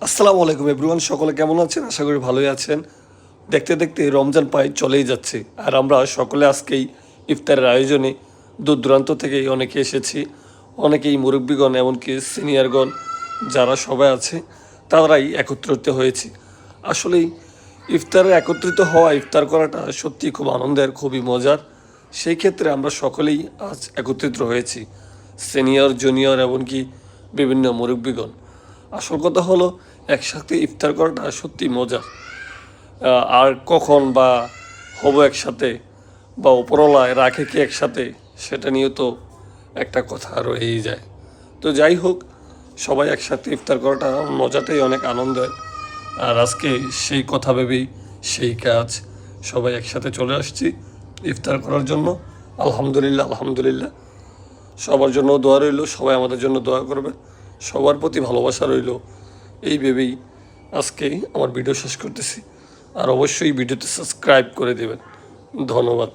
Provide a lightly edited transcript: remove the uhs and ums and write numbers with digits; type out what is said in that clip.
আসসালামু আলাইকুম এভরিওয়ান, সকলে কেমন আছেন? আশা করি ভালোই আছেন। দেখতে দেখতে রমজান প্রায় চলেই যাচ্ছে, আর আমরা সকলে আজকেই ইফতারের আয়োজনে দূর দূরান্ত থেকেই অনেকে এসেছি। অনেকেই মুরব্বীগণ, এমনকি সিনিয়রগণ যারা সবাই আছে তারাই একত্রিত হয়েছি। আসলেই ইফতারে একত্রিত হওয়া, ইফতার করাটা সত্যি খুব আনন্দের, খুবই মজার। সেই ক্ষেত্রে আমরা সকলেই আজ একত্রিত হয়েছি, সিনিয়র, জুনিয়র, এমনকি বিভিন্ন মুরব্বীগণ। আসল কথা হলো একসাথে ইফতার করাটা সত্যি মজার। আর কখন বা হবো একসাথে, বা উপরওয়ালায় রাখে কি একসাথে, সেটা নিয়ে তো একটা কথা রয়েই যায়। তো যাই হোক, সবাই একসাথে ইফতার করাটা মজাটাই অনেক আনন্দের। আর আজকে সেই কথা ভেবেই সেই কাজ, সবাই একসাথে চলে আসছি ইফতার করার জন্য। আলহামদুলিল্লাহ, আলহামদুলিল্লাহ। সবার জন্য দোয়া রইল, সবাই আমাদের জন্য দোয়া করবে। সবার প্রতি ভালোবাসা রইল। এই ভেবেই আজকেই আমার ভিডিও শেষ করতেছি। আর অবশ্যই ভিডিওতে সাবস্ক্রাইব করে দেবেন। ধন্যবাদ।